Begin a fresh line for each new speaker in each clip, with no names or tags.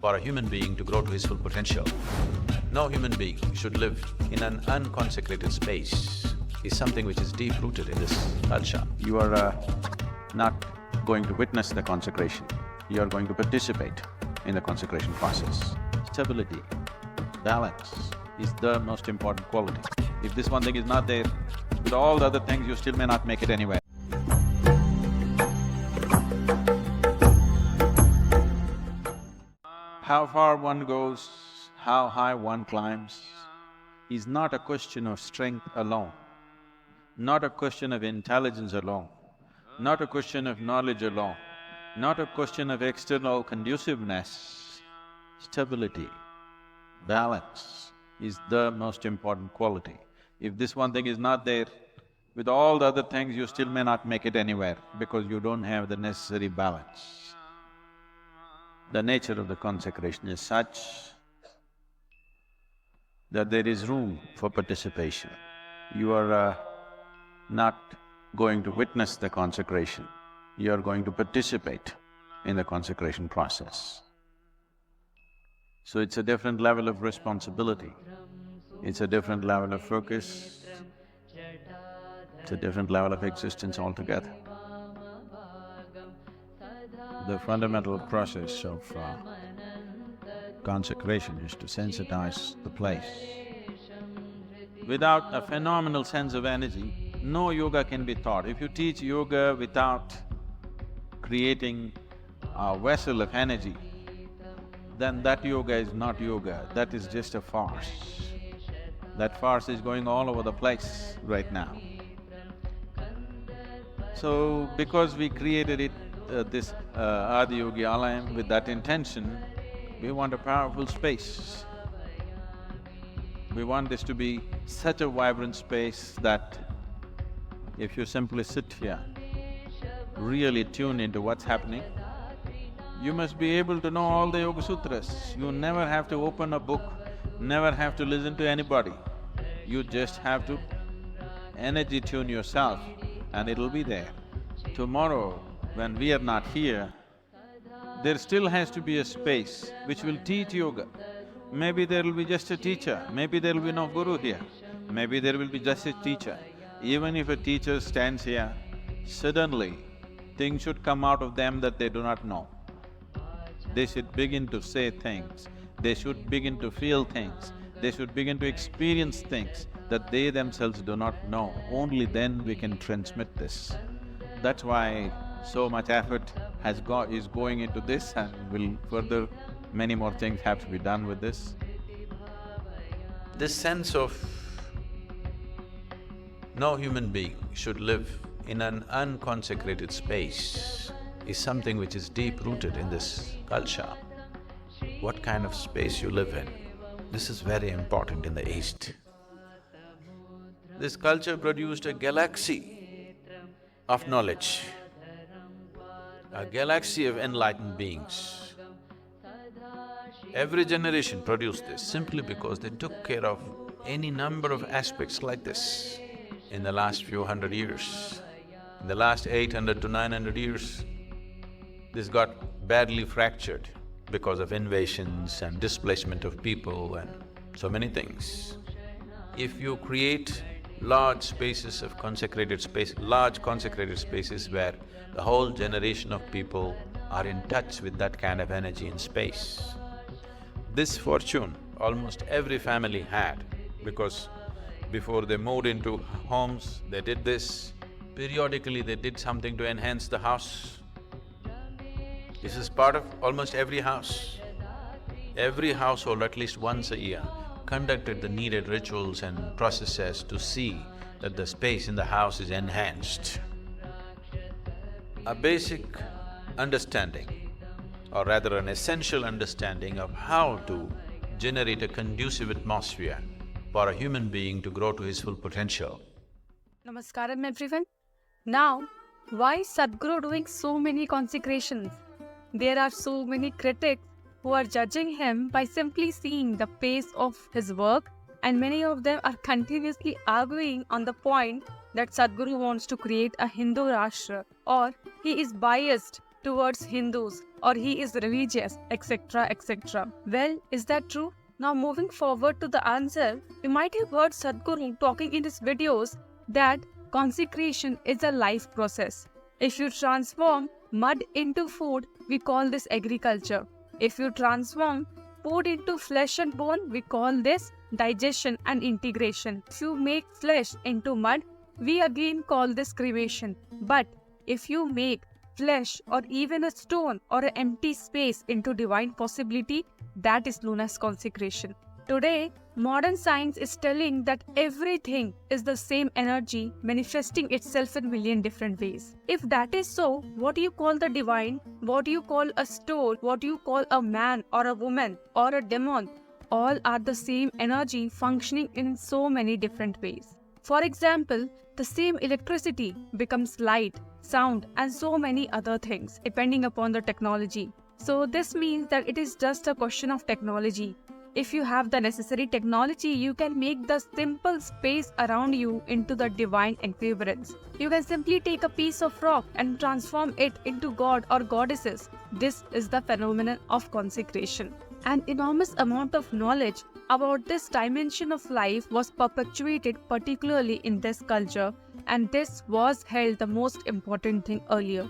for a human being to grow to his full potential. No human being should live in an unconsecrated space is something which is deep-rooted in this culture.
You are not going to witness the consecration, you are going to participate in the consecration process. Stability, balance is the most important quality. If this one thing is not there, with all the other things you still may not make it anywhere. How far one goes, how high one climbs, is not a question of strength alone, not a question of intelligence alone, not a question of knowledge alone, not a question of external conduciveness. Stability, balance is the most important quality. If this one thing is not there, with all the other things you still may not make it anywhere because you don't have the necessary balance. The nature of the consecration is such that there is room for participation. You are not going to witness the consecration, you are going to participate in the consecration process. So it's a different level of responsibility, it's a different level of focus, it's a different level of existence altogether. The fundamental process of consecration is to sensitize the place. Without a phenomenal sense of energy, no yoga can be taught. If you teach yoga without creating a vessel of energy, then that yoga is not yoga, that is just a farce. That farce is going all over the place right now. So, because we created it, this Adiyogi Alayam with that intention, we want a powerful space. We want this to be such a vibrant space that if you simply sit here, really tune into what's happening, you must be able to know all the Yoga Sutras. You never have to open a book, never have to listen to anybody. You just have to energy tune yourself and it'll be there. Tomorrow, when we are not here, there still has to be a space which will teach yoga. Maybe there will be just a teacher, maybe there will be no guru here, maybe there will be just a teacher. Even if a teacher stands here, suddenly things should come out of them that they do not know. They should begin to say things, they should begin to feel things, they should begin to experience things that they themselves do not know. Only then we can transmit this. That's why so much effort is going into this and will further… many more things have to be done with this.
This sense of no human being should live in an unconsecrated space is something which is deep-rooted in this culture. What kind of space you live in, this is very important in the East. This culture produced a galaxy of knowledge, a galaxy of enlightened beings. Every generation produced this simply because they took care of any number of aspects like this. In the last few hundred years, in the last 800 to 900 years, this got badly fractured because of invasions and displacement of people and so many things. If you create large spaces of consecrated space, large consecrated spaces where the whole generation of people are in touch with that kind of energy and space. This fortune almost every family had because before they moved into homes, they did this. Periodically they did something to enhance the house. This is part of almost every house. Every household at least once a year conducted the needed rituals and processes to see that the space in the house is enhanced. A basic understanding, or rather an essential understanding of how to generate a conducive atmosphere for a human being to grow to his full potential.
Namaskaram everyone. Now, why is Sadhguru doing so many consecrations? There are so many critics who are judging him by simply seeing the pace of his work, and many of them are continuously arguing on the point that Sadhguru wants to create a Hindu rastra, or he is biased towards Hindus or he is religious, etc. etc. Well, is that true? Now moving forward to the answer, you might have heard Sadhguru talking in his videos that consecration is a life process. If you transform mud into food, we call this agriculture. If you transform food into flesh and bone, we call this digestion and integration. If you make flesh into mud, we again call this cremation. But if you make flesh or even a stone or an empty space into divine possibility, that is known as consecration. Today, modern science is telling that everything is the same energy manifesting itself in million different ways. If that is so, what do you call the divine? What do you call a stone? What do you call a man or a woman or a demon? All are the same energy functioning in so many different ways. For example, the same electricity becomes light, sound, and so many other things depending upon the technology. So this means that it is just a question of technology. If you have the necessary technology, you can make the simple space around you into the divine exuberance. You can simply take a piece of rock and transform it into god or goddesses. This is the phenomenon of consecration. An enormous amount of knowledge about this dimension of life was perpetuated particularly in this culture, and this was held the most important thing earlier.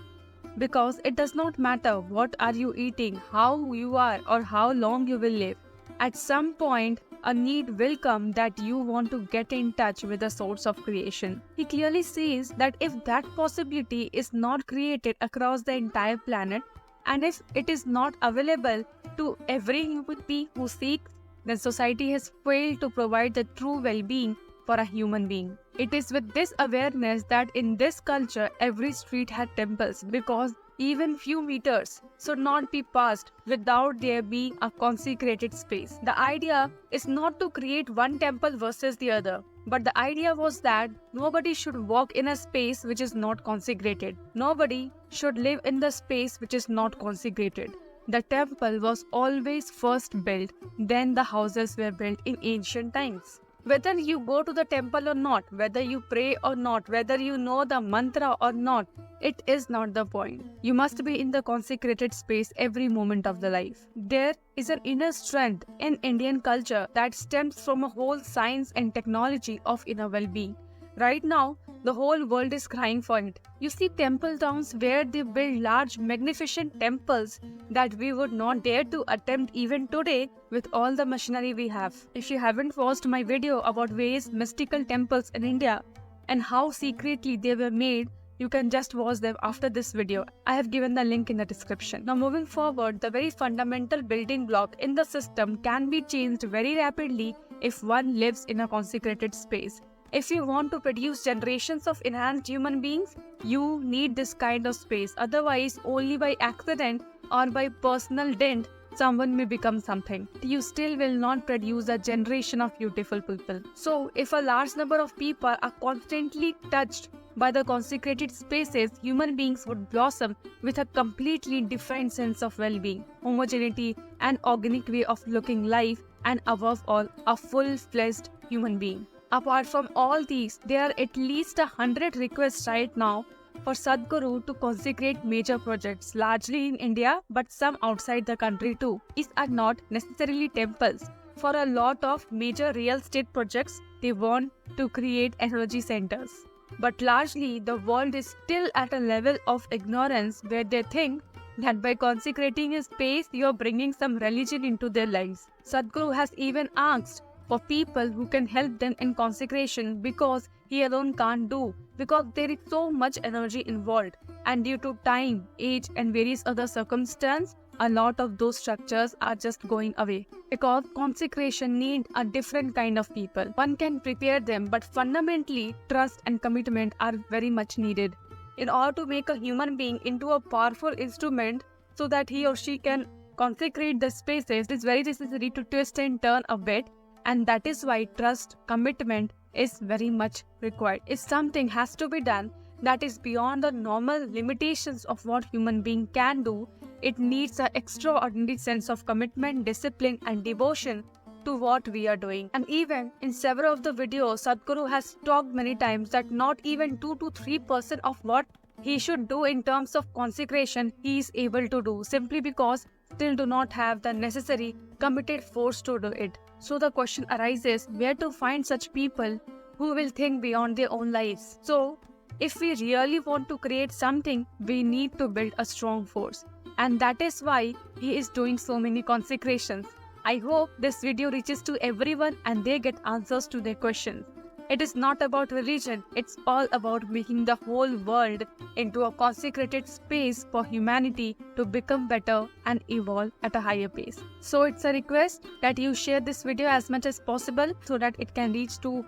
Because it does not matter what are you eating, how you are, or how long you will live. At some point, a need will come that you want to get in touch with the source of creation. He clearly says that if that possibility is not created across the entire planet, and if it is not available to every human being who seeks, then society has failed to provide the true well-being for a human being. It is with this awareness that in this culture, every street had temples, because even few meters should not be passed without there being a consecrated space. The idea is not to create one temple versus the other, but the idea was that nobody should walk in a space which is not consecrated. Nobody should live in the space which is not consecrated. The temple was always first built, then the houses were built in ancient times. Whether you go to the temple or not, whether you pray or not, whether you know the mantra or not, it is not the point. You must be in the consecrated space every moment of the life. There is an inner strength in Indian culture that stems from a whole science and technology of inner well-being. Right now, the whole world is crying for it. You see temple towns where they build large, magnificent temples that we would not dare to attempt even today with all the machinery we have. If you haven't watched my video about various mystical temples in India and how secretly they were made, you can just watch them after this video. I have given the link in the description. Now moving forward, the very fundamental building block in the system can be changed very rapidly if one lives in a consecrated space. If you want to produce generations of enhanced human beings, you need this kind of space. Otherwise, only by accident or by personal dint, someone may become something. You still will not produce a generation of beautiful people. So, if a large number of people are constantly touched by the consecrated spaces, human beings would blossom with a completely different sense of well-being, homogeneity, and organic way of looking life, and above all, a full-fledged human being. Apart from all these, there are at least 100 requests right now for Sadhguru to consecrate major projects, largely in India, but some outside the country too. These are not necessarily temples. For a lot of major real estate projects, they want to create energy centers. But largely, the world is still at a level of ignorance where they think that by consecrating a space, you are bringing some religion into their lives. Sadhguru has even asked for people who can help them in consecration because he alone can't do, because there is so much energy involved, and due to time, age, and various other circumstances, a lot of those structures are just going away. Because consecration needs a different kind of people. One can prepare them, but fundamentally, trust and commitment are very much needed. In order to make a human being into a powerful instrument so that he or she can consecrate the spaces, it is very necessary to twist and turn a bit. And that is why trust, commitment is very much required. If something has to be done that is beyond the normal limitations of what human being can do, it needs an extraordinary sense of commitment, discipline, and devotion to what we are doing. And even in several of the videos, Sadhguru has talked many times that not even 2 to 3% of what he should do in terms of consecration, he is able to do, simply because still do not have the necessary committed force to do it. So the question arises, where to find such people who will think beyond their own lives? So, if we really want to create something, we need to build a strong force. And that is why he is doing so many consecrations. I hope this video reaches to everyone and they get answers to their questions. It is not about religion, it's all about making the whole world into a consecrated space for humanity to become better and evolve at a higher pace. So it's a request that you share this video as much as possible so that it can reach to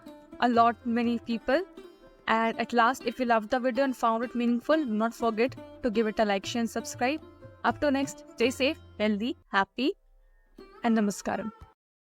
many people. And at last, if you loved the video and found it meaningful, do not forget to give it a like, share and subscribe. Up to next, stay safe, healthy, happy and namaskaram.